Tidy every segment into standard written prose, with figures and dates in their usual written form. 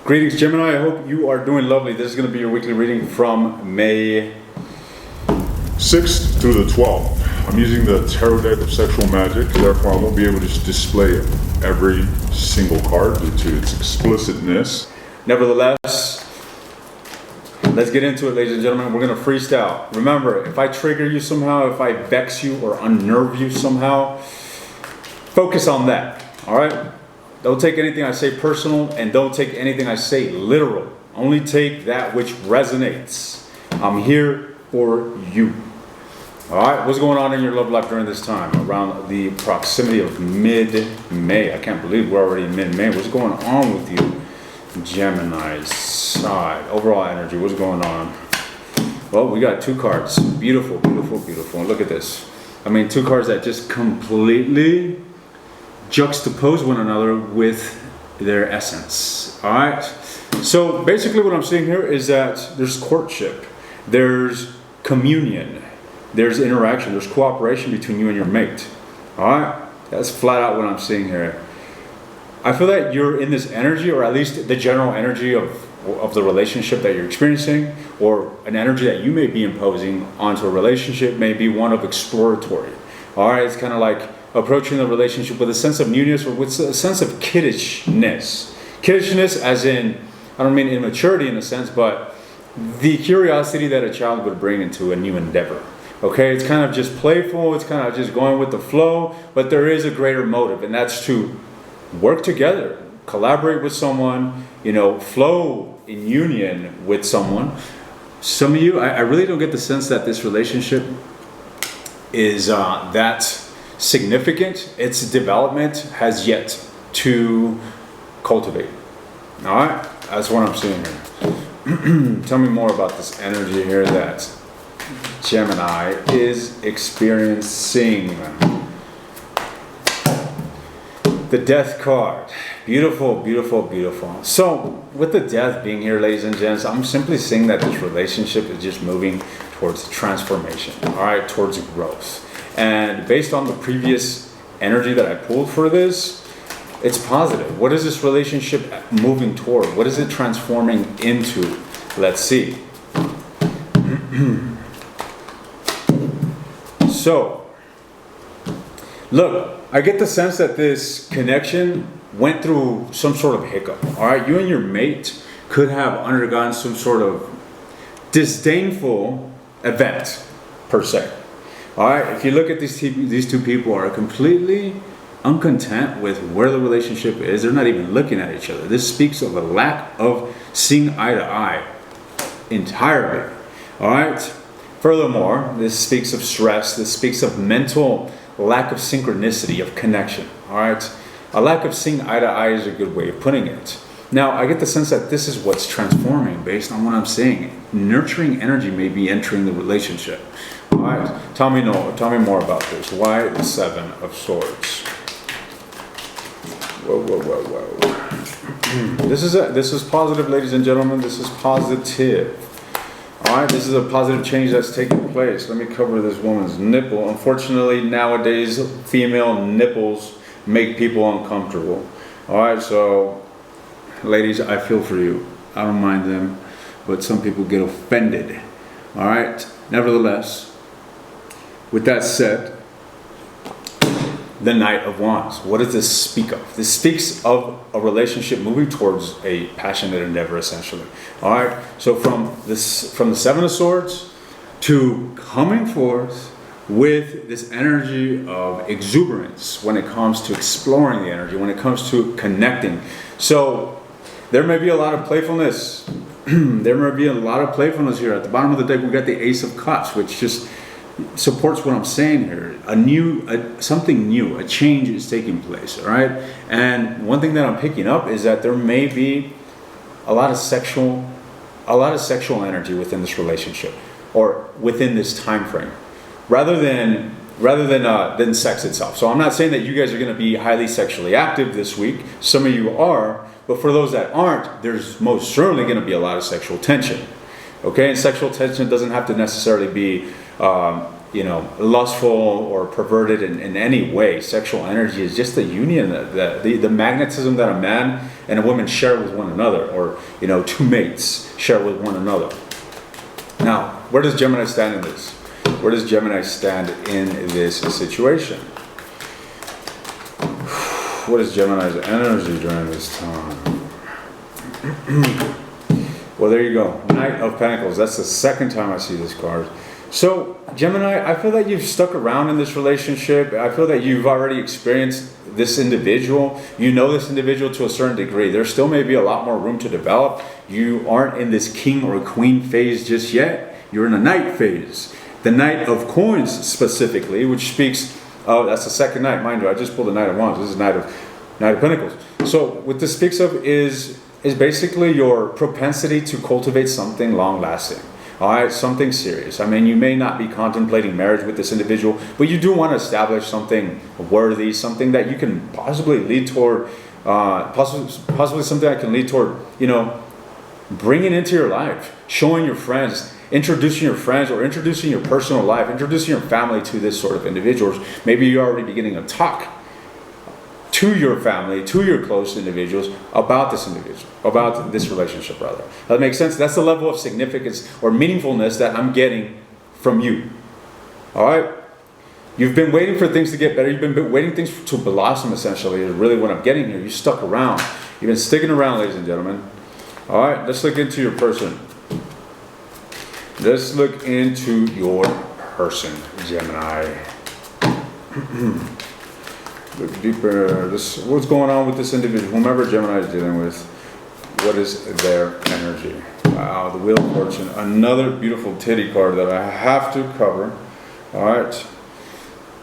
Greetings, Gemini. I hope you are doing lovely. This is going to be your weekly reading from May 6th through the 12th. I'm using the tarot deck of sexual magic, therefore I won't be able to display every single card due to its explicitness. Nevertheless, let's get into it, ladies and gentlemen. We're going to freestyle. Remember, if I trigger you somehow, if I vex you or unnerve you somehow, focus on that, all right? Don't take anything I say personal, and don't take anything I say literal. Only take that which resonates. I'm here for you. All right, what's going on in your love life during this time, around the proximity of mid-May? I can't believe we're already in mid-May. What's going on with you, Gemini's side? Overall energy, what's going on? Well, we got two cards. Beautiful, beautiful, beautiful. And look at this. I mean, two cards that just completely juxtapose one another with their essence. All right, so basically what I'm seeing here is that there's courtship, there's communion, there's interaction, there's cooperation between you and your mate. All right, that's flat out what I'm seeing here. I feel that you're in this energy, or at least the general energy of the relationship that you're experiencing, or an energy that you may be imposing onto a relationship, may be one of exploratory. All right, it's kind of like approaching the relationship with a sense of newness, or with a sense of kiddishness. Kiddishness as in, I don't mean immaturity in a sense, but the curiosity that a child would bring into a new endeavor. Okay, it's kind of just playful, it's kind of just going with the flow, but there is a greater motive, and that's to work together, collaborate with someone, you know, flow in union with someone. Some of you, I really don't get the sense that this relationship is that significant. Its development has yet to cultivate. All right, that's what I'm seeing here. Tell me more about this energy here that Gemini is experiencing. The Death card. Beautiful, beautiful, beautiful. So with the Death being here, ladies and gents, I'm simply seeing that this relationship is just moving towards transformation, all right, towards growth. And based on the previous energy that I pulled for this, it's positive. What is this relationship moving toward? What is it transforming into? Let's see. So, look, I get the sense that this connection went through some sort of hiccup. All right, you and your mate could have undergone some sort of disdainful event, per se. All right, if you look at these two people are completely uncontent with where the relationship is. They're not even looking at each other. This speaks of a lack of seeing eye to eye entirely. All right. Furthermore, this speaks of stress. This speaks of mental lack of synchronicity, of connection. All right. A lack of seeing eye to eye is a good way of putting it. Now, I get the sense that this is what's transforming based on what I'm saying. Nurturing energy may be entering the relationship. All right, tell me more about this. Why the Seven of Swords? Whoa, whoa, whoa, whoa. This is positive, ladies and gentlemen. This is positive. All right, this is a positive change that's taking place. Let me cover this woman's nipple. Unfortunately, nowadays, female nipples make people uncomfortable. All right, so ladies, I feel for you. I don't mind them, but some people get offended. All right, nevertheless, with that said, the Knight of Wands. What does this speak of? This speaks of a relationship moving towards a passionate endeavor, essentially. All right. So from the Seven of Swords to coming forth with this energy of exuberance when it comes to exploring the energy, when it comes to connecting. So there may be a lot of playfulness. There may be a lot of playfulness here. At the bottom of the deck, we got the Ace of Cups, which just supports what I'm saying here. Something new, a change is taking place, all right? And one thing that I'm picking up is that there may be a lot of sexual energy within this relationship, or within this time frame, rather than sex itself. So I'm not saying that you guys are going to be highly sexually active this week. Some of you are, but for those that aren't, there's most certainly going to be a lot of sexual tension. Okay, and sexual tension doesn't have to necessarily be lustful or perverted in any way. Sexual energy is just the union, the magnetism that a man and a woman share with one another, or two mates share with one another. Now, where does Gemini stand in this? Where does Gemini stand in this situation? What is Gemini's energy during this time? Well, there you go. Knight of Pentacles. That's the second time I see this card. So, Gemini, I feel that you've stuck around in this relationship. I feel that you've already experienced this individual. You know this individual to a certain degree. There still may be a lot more room to develop. You aren't in this king or queen phase just yet. You're in a knight phase. The Knight of Coins specifically, which speaks of, that's the second knight. Mind you, I just pulled the Knight of Wands. This is Knight of Pentacles. So what this speaks of is basically your propensity to cultivate something long-lasting. All right, something serious. I mean, you may not be contemplating marriage with this individual, but you do want to establish something worthy, something that you can possibly lead toward, possibly something that can lead toward, bringing into your life, showing your friends, introducing your friends, or introducing your personal life, introducing your family to this sort of individuals. Maybe you're already beginning to talk to your family, to your close individuals about this individual, about this relationship rather. That makes sense? That's the level of significance or meaningfulness that I'm getting from you. All right? You've been waiting for things to get better. You've been waiting things to blossom, essentially, is really what I'm getting here. You stuck around. You've been sticking around, ladies and gentlemen. All right, let's look into your person. Let's look into your person, Gemini. Look deeper. What's going on with this individual? Whomever Gemini is dealing with, what is their energy? Wow, the Wheel of Fortune. Another beautiful titty card that I have to cover. All right.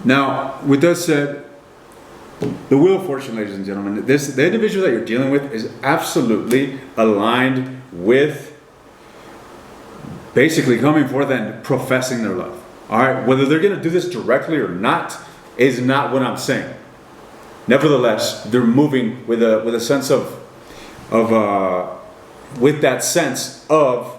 Now, with that said, the Wheel of Fortune, ladies and gentlemen, the individual that you're dealing with is absolutely aligned with basically coming forth and professing their love. All right. Whether they're going to do this directly or not is not what I'm saying. Nevertheless, they're moving with a sense with that sense of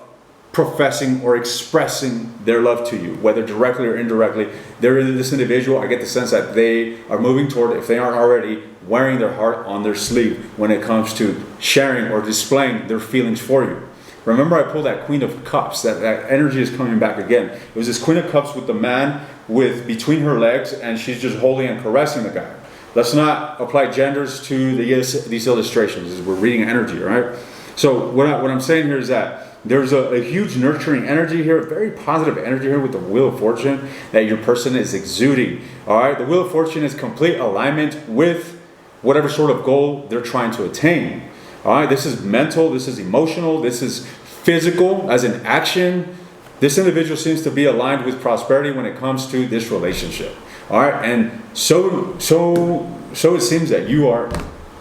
professing or expressing their love to you, whether directly or indirectly. This individual, I get the sense that they are moving toward, if they aren't already, wearing their heart on their sleeve when it comes to sharing or displaying their feelings for you. Remember, I pulled that Queen of Cups. That energy is coming back again. It was this Queen of Cups with the man between her legs, and she's just holding and caressing the guy. Let's not apply genders to these illustrations. We're reading energy, right? So what I'm saying here is that there's a huge nurturing energy here, very positive energy here with the Wheel of Fortune that your person is exuding. All right, the Wheel of Fortune is complete alignment with whatever sort of goal they're trying to attain. All right, this is mental, this is emotional, this is physical, as in action. This individual seems to be aligned with prosperity when it comes to this relationship. All right, and so it seems that you are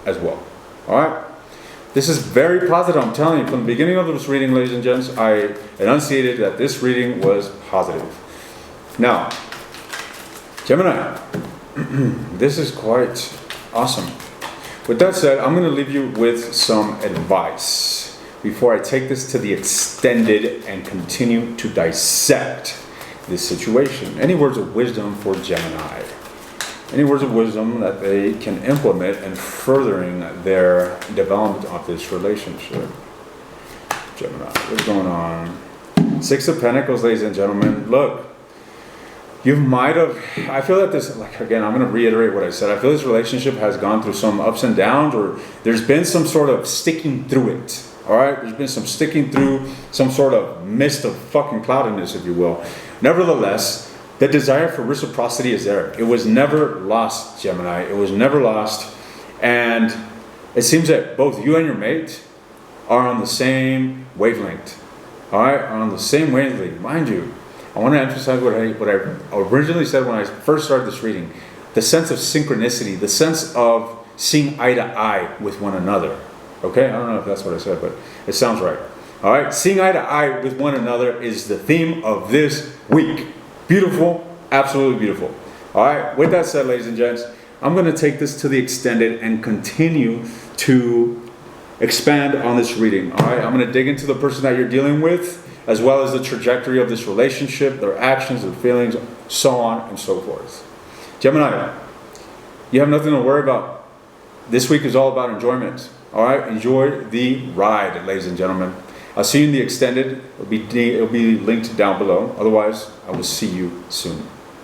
as well. All right, this is very positive. I'm telling you, from the beginning of this reading, ladies and gents, I enunciated that this reading was positive. Now, Gemini, this is quite awesome. With that said, I'm going to leave you with some advice before I take this to the extended and continue to dissect this situation. Any words of wisdom for Gemini? Any words of wisdom that they can implement in furthering their development of this relationship? Gemini, what's going on? Six of Pentacles, ladies and gentlemen. Look, you might have, I feel that this, like again, I'm going to reiterate what I said. I feel this relationship has gone through some ups and downs, or there's been some sort of sticking through it. All right, there's been some sticking through, some sort of mist of fucking cloudiness, if you will. Nevertheless, the desire for reciprocity is there. It was never lost, Gemini. It was never lost. And it seems that both you and your mate are on the same wavelength. All right, are on the same wavelength. Mind you, I want to emphasize what I originally said when I first started this reading. The sense of synchronicity, the sense of seeing eye to eye with one another. Okay, I don't know if that's what I said, but it sounds right. All right, seeing eye to eye with one another is the theme of this week. Beautiful, absolutely beautiful. All right, with that said, ladies and gents, I'm going to take this to the extended and continue to expand on this reading. All right, I'm going to dig into the person that you're dealing with as well as the trajectory of this relationship, their actions, their feelings, so on and so forth. Gemini, you have nothing to worry about. This week is all about enjoyment. All right, enjoy the ride, ladies and gentlemen. I'll see you in the extended. It'll be linked down below. Otherwise, I will see you soon.